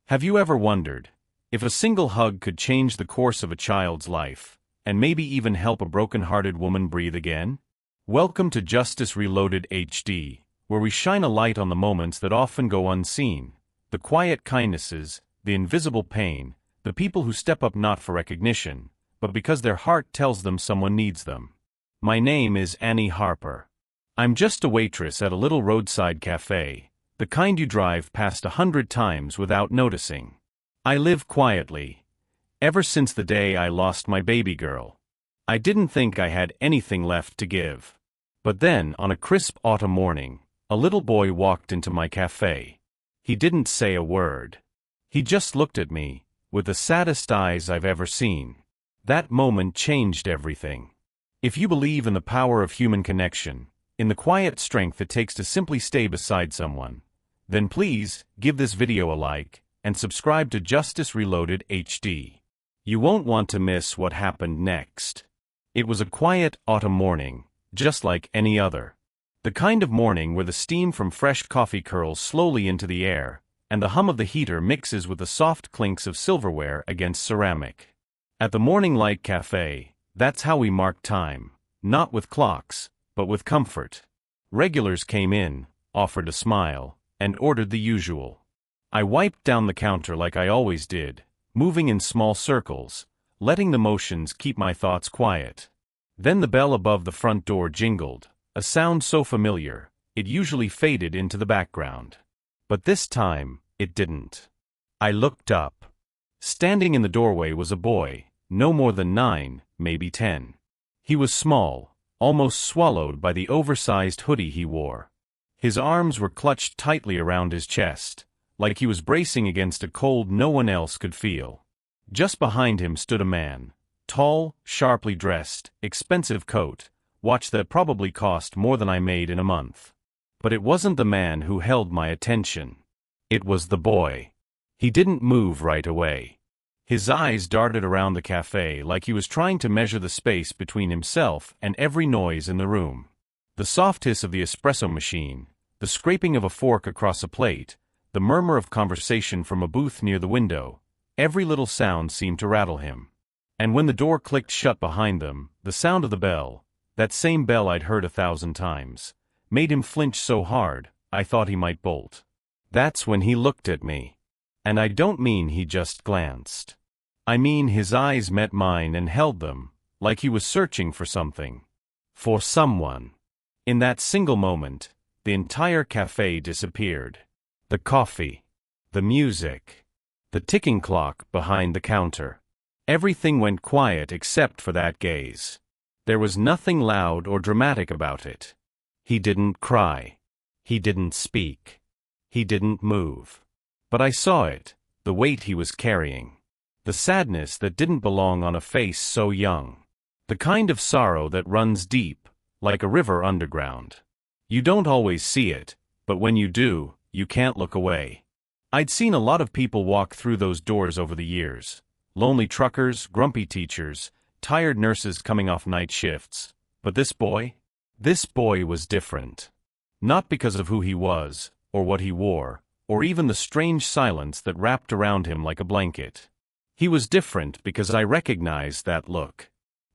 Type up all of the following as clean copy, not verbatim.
Have you ever wondered if a single hug could change the course of a child's life, and maybe even help a broken-hearted woman breathe again? Welcome to Justice Reloaded HD, where we shine a light on the moments that often go unseen, the quiet kindnesses, the invisible pain, the people who step up not for recognition, but because their heart tells them someone needs them. My name is Annie Harper. I'm just a waitress at a little roadside cafe, the kind you drive past 100 times without noticing. I live quietly. Ever since the day I lost my baby girl, I didn't think I had anything left to give. But then, on a crisp autumn morning, a little boy walked into my cafe. He didn't say a word. He just looked at me, with the saddest eyes I've ever seen. That moment changed everything. If you believe in the power of human connection, in the quiet strength it takes to simply stay beside someone, then please, give this video a like, and subscribe to Justice Reloaded HD. You won't want to miss what happened next. It was a quiet autumn morning, just like any other. The kind of morning where the steam from fresh coffee curls slowly into the air, and the hum of the heater mixes with the soft clinks of silverware against ceramic. At the Morning Light Cafe, that's how we mark time, not with clocks, but with comfort. Regulars came in, offered a smile, and ordered the usual. I wiped down the counter like I always did, moving in small circles, letting the motions keep my thoughts quiet. Then the bell above the front door jingled, a sound so familiar, it usually faded into the background. But this time, it didn't. I looked up. Standing in the doorway was a boy, no more than 9, maybe 10. He was small, almost swallowed by the oversized hoodie he wore. His arms were clutched tightly around his chest, like he was bracing against a cold no one else could feel. Just behind him stood a man, tall, sharply dressed, expensive coat, watch that probably cost more than I made in a month. But it wasn't the man who held my attention. It was the boy. He didn't move right away. His eyes darted around the cafe like he was trying to measure the space between himself and every noise in the room. The soft hiss of the espresso machine, the scraping of a fork across a plate, the murmur of conversation from a booth near the window, every little sound seemed to rattle him. And when the door clicked shut behind them, the sound of the bell, that same bell I'd heard 1,000 times, made him flinch so hard, I thought he might bolt. That's when he looked at me. And I don't mean he just glanced. I mean his eyes met mine and held them, like he was searching for something. For someone. In that single moment, the entire cafe disappeared. The coffee, the music, the ticking clock behind the counter. Everything went quiet except for that gaze. There was nothing loud or dramatic about it. He didn't cry. He didn't speak. He didn't move. But I saw it, the weight he was carrying. The sadness that didn't belong on a face so young. The kind of sorrow that runs deep, like a river underground. You don't always see it, but when you do, you can't look away. I'd seen a lot of people walk through those doors over the years. Lonely truckers, grumpy teachers, tired nurses coming off night shifts. But this boy was different. Not because of who he was, or what he wore, or even the strange silence that wrapped around him like a blanket. He was different because I recognized that look.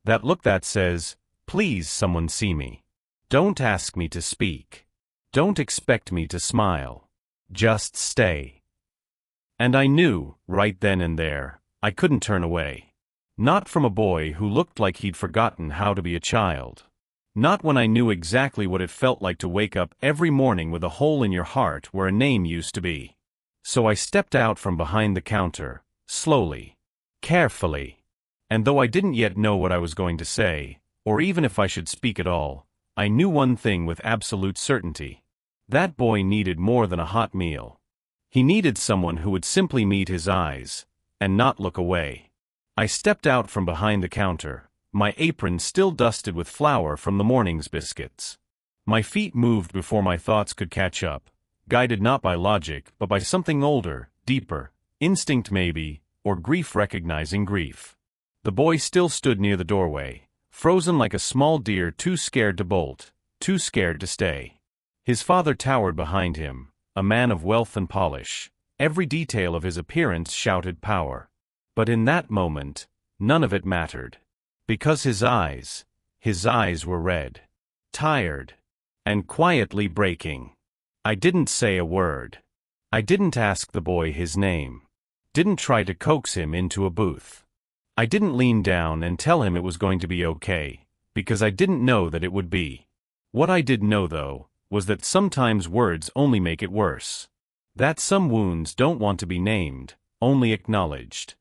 That look that says, "Please, someone see me. Don't ask me to speak. Don't expect me to smile. Just stay." And I knew, right then and there, I couldn't turn away. Not from a boy who looked like he'd forgotten how to be a child. Not when I knew exactly what it felt like to wake up every morning with a hole in your heart where a name used to be. So I stepped out from behind the counter, slowly, carefully. And though I didn't yet know what I was going to say, or even if I should speak at all, I knew one thing with absolute certainty. That boy needed more than a hot meal. He needed someone who would simply meet his eyes, and not look away. I stepped out from behind the counter, my apron still dusted with flour from the morning's biscuits. My feet moved before my thoughts could catch up, guided not by logic but by something older, deeper, instinct maybe, or grief recognizing grief. The boy still stood near the doorway, frozen like a small deer too scared to bolt, too scared to stay. His father towered behind him, a man of wealth and polish, Every detail of his appearance shouted power. But in that moment, none of it mattered. Because his eyes were red, tired, and quietly breaking. I didn't say a word. I didn't ask the boy his name. Didn't try to coax him into a booth. I didn't lean down and tell him it was going to be okay, because I didn't know that it would be. What I did know, though, was that sometimes words only make it worse. That some wounds don't want to be named, only acknowledged.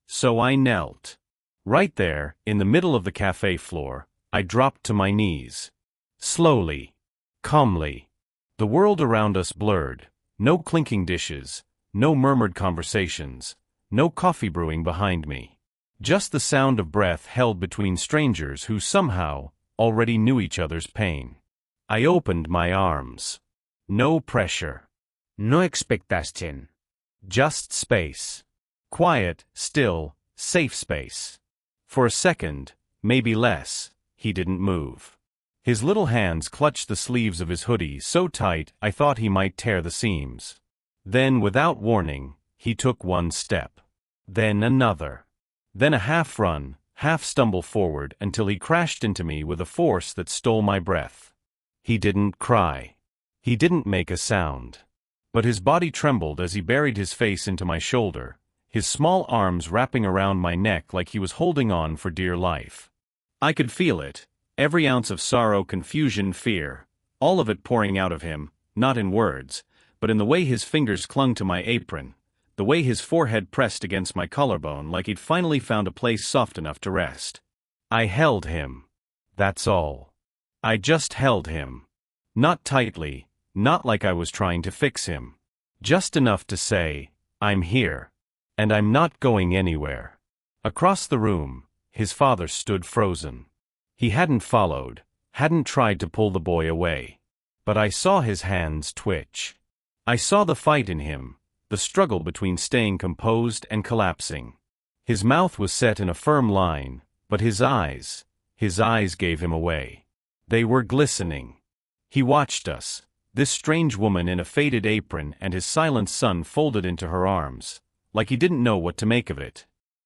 So I knelt. Right there, in the middle of the cafe floor, I dropped to my knees. Slowly. Calmly. The world around us blurred. No clinking dishes, no murmured conversations, no coffee brewing behind me. Just the sound of breath held between strangers who somehow already knew each other's pain. I opened my arms. No pressure. No expectation. Just space. Quiet, still, safe space. For a second, maybe less, he didn't move. His little hands clutched the sleeves of his hoodie so tight I thought he might tear the seams. Then, without warning, he took one step. Then another. Then a half-run, half-stumble forward until he crashed into me with a force that stole my breath. He didn't cry. He didn't make a sound. But his body trembled as he buried his face into my shoulder, his small arms wrapping around my neck like he was holding on for dear life. I could feel it, every ounce of sorrow, confusion, fear, all of it pouring out of him, not in words, but in the way his fingers clung to my apron, the way his forehead pressed against my collarbone like he'd finally found a place soft enough to rest. I held him. That's all. I just held him. Not tightly, not like I was trying to fix him. Just enough to say, I'm here. And I'm not going anywhere. Across the room, his father stood frozen. He hadn't followed, hadn't tried to pull the boy away. But I saw his hands twitch. I saw the fight in him, the struggle between staying composed and collapsing. His mouth was set in a firm line, but his eyes gave him away. They were glistening. He watched us, this strange woman in a faded apron and his silent son folded into her arms, like he didn't know what to make of it.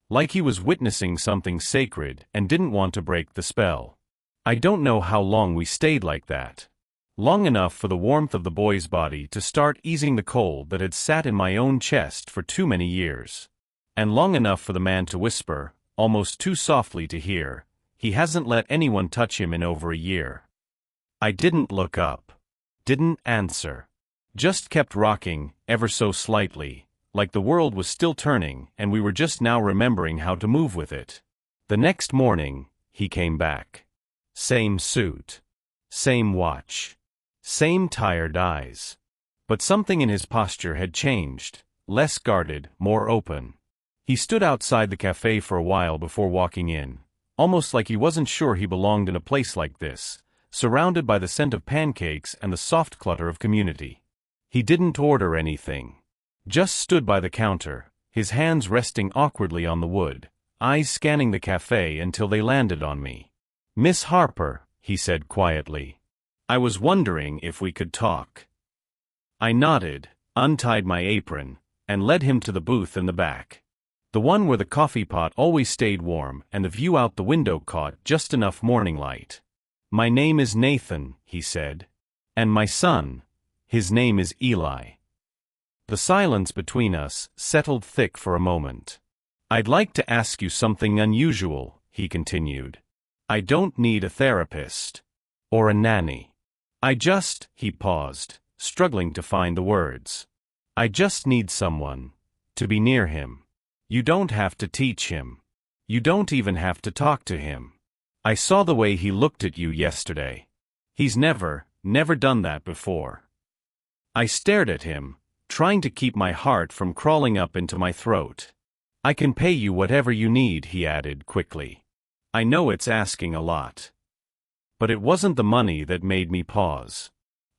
Like he was witnessing something sacred and didn't want to break the spell. I don't know how long we stayed like that. Long enough for the warmth of the boy's body to start easing the cold that had sat in my own chest for too many years. And long enough for the man to whisper, almost too softly to hear, he hasn't let anyone touch him in over a year. I didn't look up. Didn't answer. Just kept rocking, ever so slightly, like the world was still turning and we were just now remembering how to move with it. The next morning, he came back. Same suit. Same watch. Same tired eyes. But something in his posture had changed, less guarded, more open. He stood outside the cafe for a while before walking in, almost like he wasn't sure he belonged in a place like this, surrounded by the scent of pancakes and the soft clutter of community. He didn't order anything. Just stood by the counter, his hands resting awkwardly on the wood, eyes scanning the cafe until they landed on me. "Miss Harper," he said quietly. "I was wondering if we could talk." I nodded, untied my apron, and led him to the booth in the back. The one where the coffee pot always stayed warm and the view out the window caught just enough morning light. "My name is Nathan," he said. "And my son, his name is Eli." The silence between us settled thick for a moment. "I'd like to ask you something unusual," he continued. "I don't need a therapist. Or a nanny. He paused, struggling to find the words. "I just need someone to be near him. You don't have to teach him. You don't even have to talk to him. I saw the way he looked at you yesterday. He's never done that before." I stared at him, trying to keep my heart from crawling up into my throat. "I can pay you whatever you need," he added quickly. "I know it's asking a lot." But it wasn't the money that made me pause.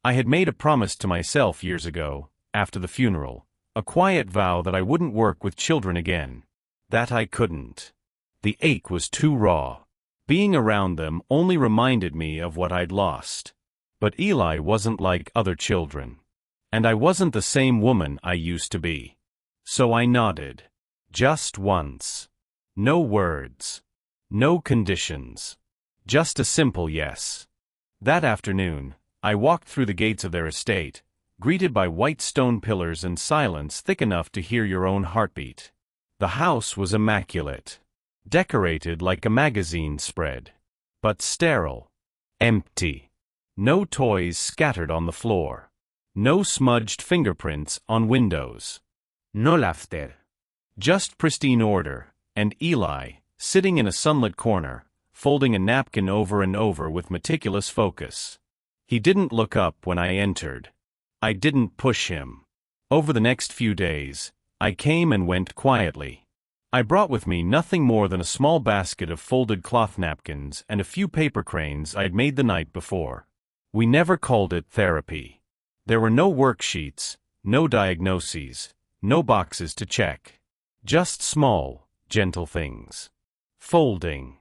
I had made a promise to myself years ago, after the funeral, a quiet vow that I wouldn't work with children again. That I couldn't. The ache was too raw. Being around them only reminded me of what I'd lost. But Eli wasn't like other children. And I wasn't the same woman I used to be. So I nodded. Just once. No words. No conditions. Just a simple yes. That afternoon, I walked through the gates of their estate, greeted by white stone pillars and silence thick enough to hear your own heartbeat. The house was immaculate. Decorated like a magazine spread. But sterile. Empty. No toys scattered on the floor. No smudged fingerprints on windows. No laughter. Just pristine order, and Eli, sitting in a sunlit corner, folding a napkin over and over with meticulous focus. He didn't look up when I entered. I didn't push him. Over the next few days, I came and went quietly. I brought with me nothing more than a small basket of folded cloth napkins and a few paper cranes I'd made the night before. We never called it therapy. There were no worksheets, no diagnoses, no boxes to check. Just small, gentle things. Folding.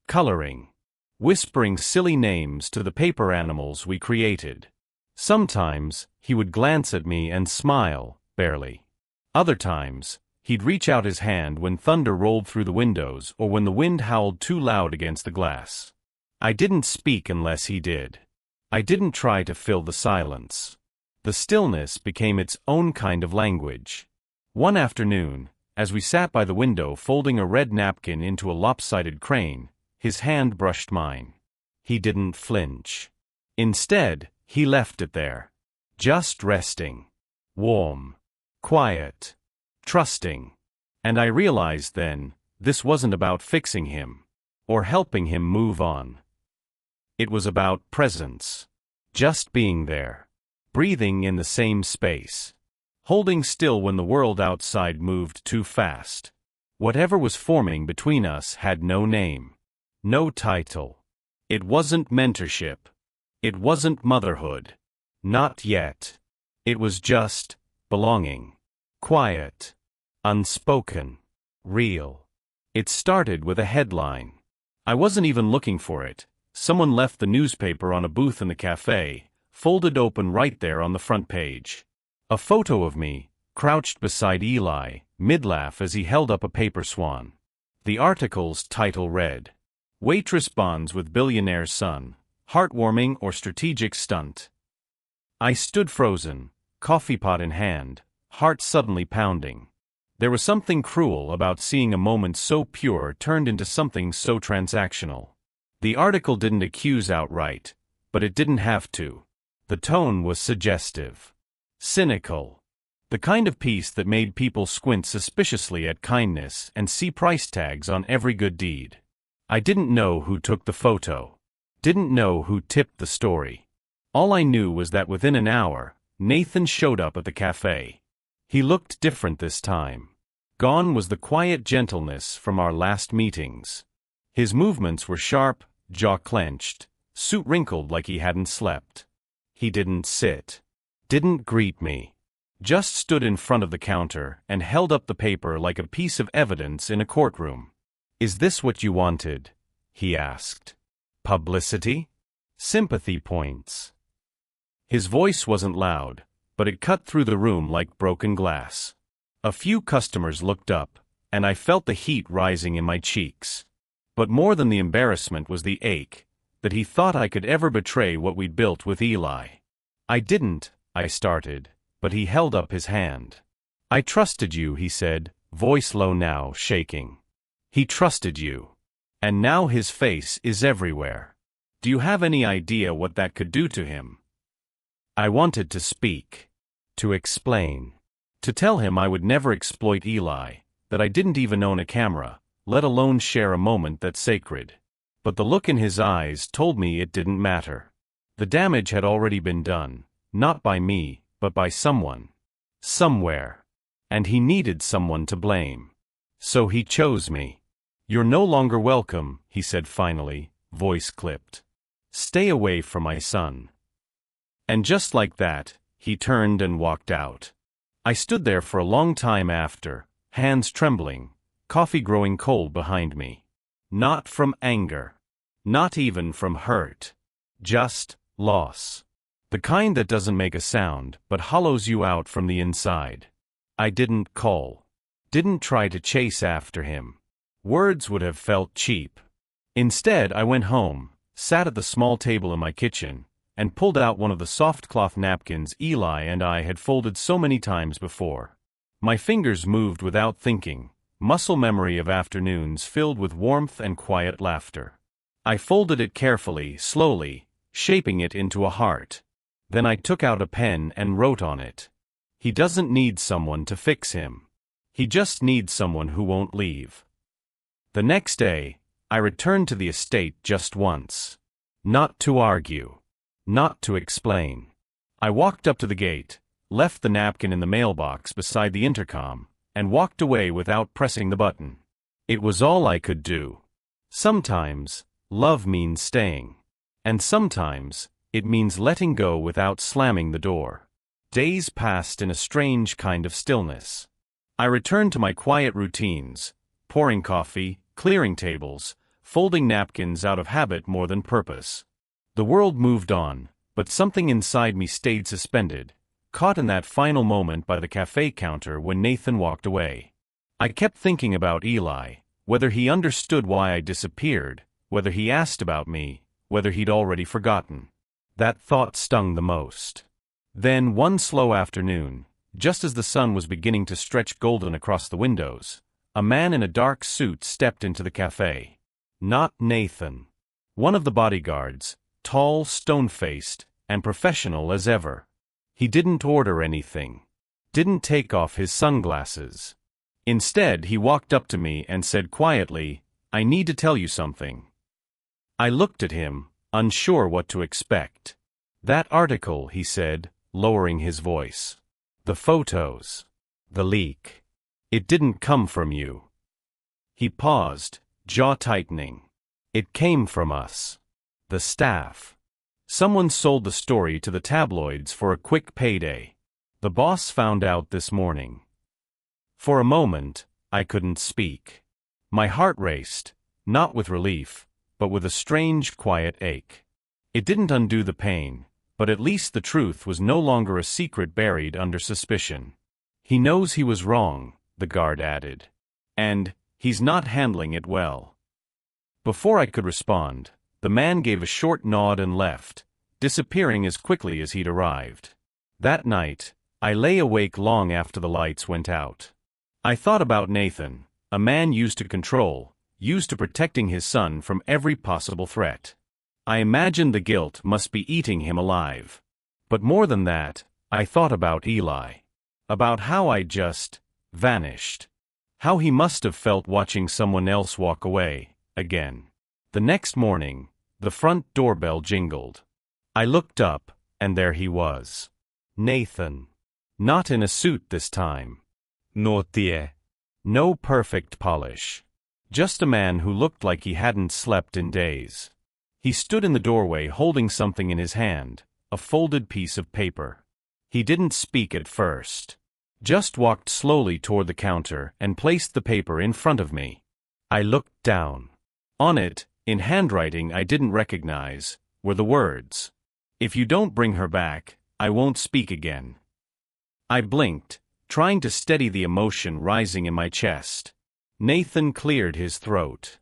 Coloring. Whispering silly names to the paper animals we created. Sometimes, he would glance at me and smile, barely. Other times, he'd reach out his hand when thunder rolled through the windows or when the wind howled too loud against the glass. I didn't speak unless he did. I didn't try to fill the silence. The stillness became its own kind of language. One afternoon, as we sat by the window folding a red napkin into a lopsided crane, his hand brushed mine. He didn't flinch. Instead, he left it there. Just resting. Warm. Quiet. Trusting. And I realized then, this wasn't about fixing him. Or helping him move on. It was about presence. Just being there. Breathing in the same space. Holding still when the world outside moved too fast. Whatever was forming between us had no name. No title. It wasn't mentorship. It wasn't motherhood. Not yet. It was just belonging. Quiet. Unspoken. Real. It started with a headline. I wasn't even looking for it. Someone left the newspaper on a booth in the cafe, folded open right there on the front page. A photo of me, crouched beside Eli, mid-laugh as he held up a paper swan. The article's title read, "Waitress bonds with billionaire son, heartwarming or strategic stunt." I stood frozen, coffee pot in hand, heart suddenly pounding. There was something cruel about seeing a moment so pure turned into something so transactional. The article didn't accuse outright, but it didn't have to. The tone was suggestive. Cynical. The kind of piece that made people squint suspiciously at kindness and see price tags on every good deed. I didn't know who took the photo. Didn't know who tipped the story. All I knew was that within an hour, Nathan showed up at the cafe. He looked different this time. Gone was the quiet gentleness from our last meetings. His movements were sharp, jaw clenched, suit wrinkled like he hadn't slept. He didn't sit. Didn't greet me. Just stood in front of the counter and held up the paper like a piece of evidence in a courtroom. "Is this what you wanted?" he asked. "Publicity? Sympathy points?" His voice wasn't loud, but it cut through the room like broken glass. A few customers looked up, and I felt the heat rising in my cheeks. But more than the embarrassment was the ache, that he thought I could ever betray what we'd built with Eli. "I didn't," I started, but he held up his hand. "I trusted you," he said, voice low now, shaking. "He trusted you. And now his face is everywhere. Do you have any idea what that could do to him?" I wanted to speak. To explain. To tell him I would never exploit Eli, that I didn't even own a camera, let alone share a moment that's sacred. But the look in his eyes told me it didn't matter. The damage had already been done, not by me, but by someone. Somewhere. And he needed someone to blame. So he chose me. "You're no longer welcome," he said finally, voice clipped. "Stay away from my son." And just like that, he turned and walked out. I stood there for a long time after, hands trembling, coffee growing cold behind me. Not from anger. Not even from hurt. Just loss. The kind that doesn't make a sound, but hollows you out from the inside. I didn't call. Didn't try to chase after him. Words would have felt cheap. Instead, I went home, sat at the small table in my kitchen, and pulled out one of the soft cloth napkins Eli and I had folded so many times before. My fingers moved without thinking, muscle memory of afternoons filled with warmth and quiet laughter. I folded it carefully, slowly, shaping it into a heart. Then I took out a pen and wrote on it. He doesn't need someone to fix him. He just needs someone who won't leave. The next day, I returned to the estate just once. Not to argue. Not to explain. I walked up to the gate, left the napkin in the mailbox beside the intercom, and walked away without pressing the button. It was all I could do. Sometimes, love means staying. And sometimes, it means letting go without slamming the door. Days passed in a strange kind of stillness. I returned to my quiet routines, pouring coffee, clearing tables, folding napkins out of habit more than purpose. The world moved on, but something inside me stayed suspended, caught in that final moment by the cafe counter when Nathan walked away. I kept thinking about Eli, whether he understood why I disappeared, whether he asked about me, whether he'd already forgotten. That thought stung the most. Then one slow afternoon, just as the sun was beginning to stretch golden across the windows, a man in a dark suit stepped into the cafe. Not Nathan. One of the bodyguards, tall, stone-faced, and professional as ever. He didn't order anything. Didn't take off his sunglasses. Instead, he walked up to me and said quietly, "I need to tell you something." I looked at him, unsure what to expect. "That article," he said, lowering his voice. "The photos. The leak. It didn't come from you." He paused, jaw tightening. "It came from us. The staff. Someone sold the story to the tabloids for a quick payday. The boss found out this morning." For a moment, I couldn't speak. My heart raced, not with relief, but with a strange, quiet ache. It didn't undo the pain, but at least the truth was no longer a secret buried under suspicion. "He knows he was wrong," the guard added. "And he's not handling it well." Before I could respond, the man gave a short nod and left, disappearing as quickly as he'd arrived. That night, I lay awake long after the lights went out. I thought about Nathan, a man used to control, used to protecting his son from every possible threat. I imagined the guilt must be eating him alive. But more than that, I thought about Eli. About how I just vanished. How he must have felt watching someone else walk away, again. The next morning, the front doorbell jingled. I looked up, and there he was. Nathan. Not in a suit this time. No perfect polish. Just a man who looked like he hadn't slept in days. He stood in the doorway holding something in his hand, a folded piece of paper. He didn't speak at first. Just walked slowly toward the counter and placed the paper in front of me. I looked down. On it, in handwriting I didn't recognize, were the words, "If you don't bring her back, I won't speak again." I blinked, trying to steady the emotion rising in my chest. Nathan cleared his throat.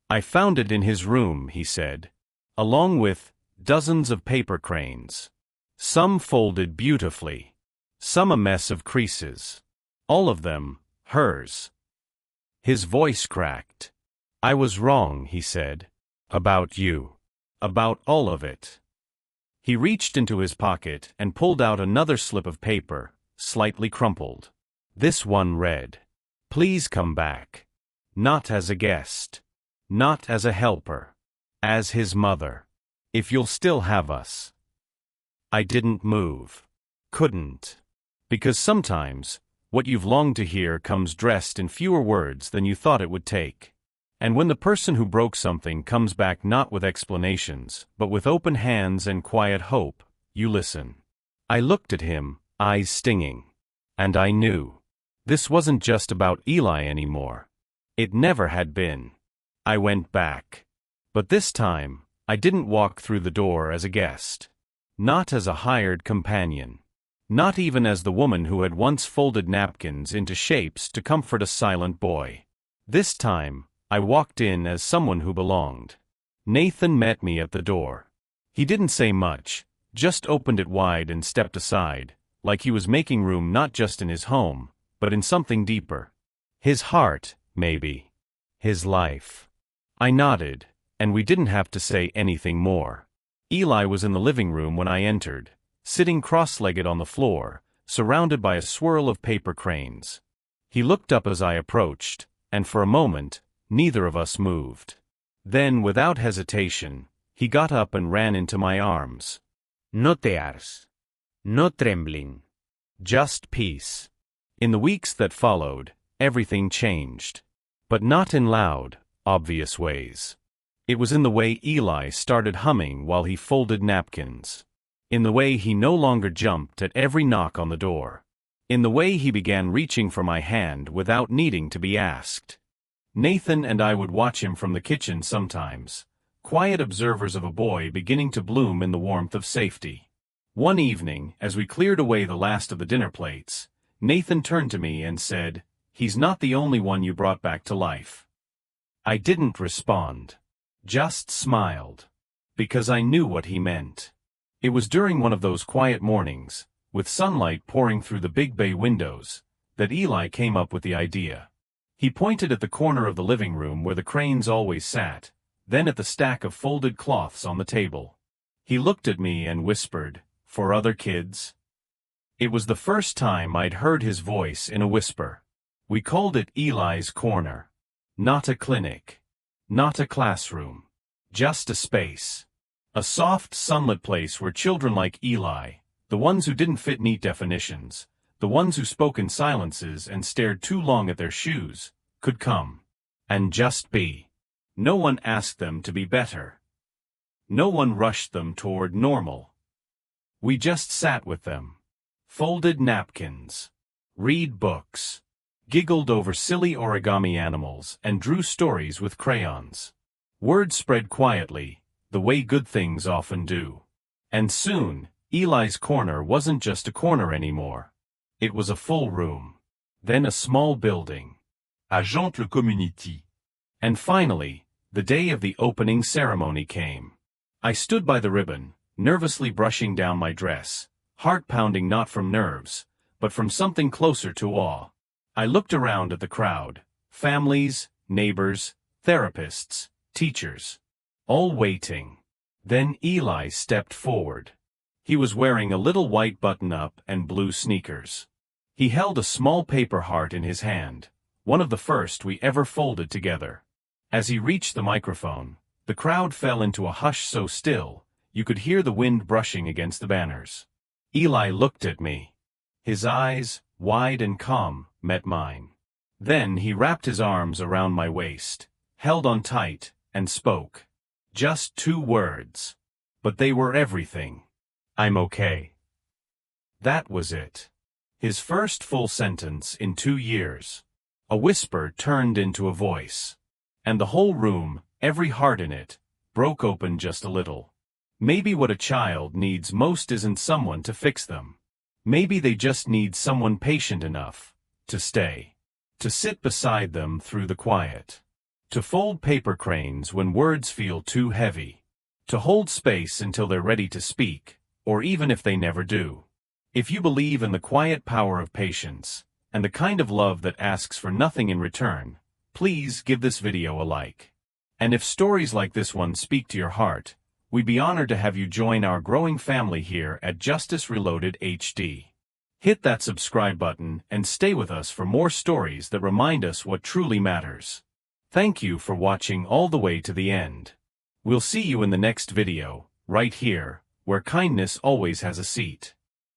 "I found it in his room," he said, along with dozens of paper cranes. Some folded beautifully. Some a mess of creases. All of them, hers. His voice cracked. "I was wrong," he said. "About you. About all of it." He reached into his pocket and pulled out another slip of paper, slightly crumpled. This one read, "Please come back. Not as a guest. Not as a helper. As his mother. If you'll still have us." I didn't move. Couldn't. Because sometimes, what you've longed to hear comes dressed in fewer words than you thought it would take. And when the person who broke something comes back not with explanations, but with open hands and quiet hope, you listen. I looked at him, eyes stinging. And I knew. This wasn't just about Eli anymore. It never had been. I went back. But this time, I didn't walk through the door as a guest. Not as a hired companion. Not even as the woman who had once folded napkins into shapes to comfort a silent boy. This time, I walked in as someone who belonged. Nathan met me at the door. He didn't say much, just opened it wide and stepped aside, like he was making room not just in his home, but in something deeper. His heart, maybe. His life. I nodded, and we didn't have to say anything more. Eli was in the living room when I entered, sitting cross-legged on the floor, surrounded by a swirl of paper cranes. He looked up as I approached, and for a moment, neither of us moved. Then, without hesitation, he got up and ran into my arms. No tears. No trembling. Just peace. In the weeks that followed, everything changed. But not in loud, obvious ways. It was in the way Eli started humming while he folded napkins. In the way he no longer jumped at every knock on the door. In the way he began reaching for my hand without needing to be asked. Nathan and I would watch him from the kitchen sometimes, quiet observers of a boy beginning to bloom in the warmth of safety. One evening, as we cleared away the last of the dinner plates, Nathan turned to me and said, "He's not the only one you brought back to life." I didn't respond. Just smiled. Because I knew what he meant. It was during one of those quiet mornings, with sunlight pouring through the big bay windows, that Eli came up with the idea. He pointed at the corner of the living room where the cranes always sat, then at the stack of folded cloths on the table. He looked at me and whispered, "For other kids?" It was the first time I'd heard his voice in a whisper. We called it Eli's Corner. Not a clinic. Not a classroom. Just a space. A soft, sunlit place where children like Eli, the ones who didn't fit neat definitions, the ones who spoke in silences and stared too long at their shoes, could come. And just be. No one asked them to be better. No one rushed them toward normal. We just sat with them. Folded napkins. Read books. Giggled over silly origami animals and drew stories with crayons. Word spread quietly, the way good things often do. And soon, Eli's Corner wasn't just a corner anymore. It was a full room. Then a small building. Agent le community. And finally, the day of the opening ceremony came. I stood by the ribbon, nervously brushing down my dress, heart pounding not from nerves, but from something closer to awe. I looked around at the crowd, families, neighbors, therapists, teachers, all waiting. Then Eli stepped forward. He was wearing a little white button-up and blue sneakers. He held a small paper heart in his hand, one of the first we ever folded together. As he reached the microphone, the crowd fell into a hush so still, you could hear the wind brushing against the banners. Eli looked at me. His eyes, wide and calm, met mine. Then he wrapped his arms around my waist, held on tight, and spoke. Just 2 words. But they were everything. "I'm okay." That was it. His first full sentence in 2 years. A whisper turned into a voice. And the whole room, every heart in it, broke open just a little. Maybe what a child needs most isn't someone to fix them. Maybe they just need someone patient enough to stay. To sit beside them through the quiet. To fold paper cranes when words feel too heavy. To hold space until they're ready to speak, or even if they never do. If you believe in the quiet power of patience, and the kind of love that asks for nothing in return, please give this video a like. And if stories like this one speak to your heart, we'd be honored to have you join our growing family here at Justice Reloaded HD. Hit that subscribe button and stay with us for more stories that remind us what truly matters. Thank you for watching all the way to the end. We'll see you in the next video, right here, where kindness always has a seat.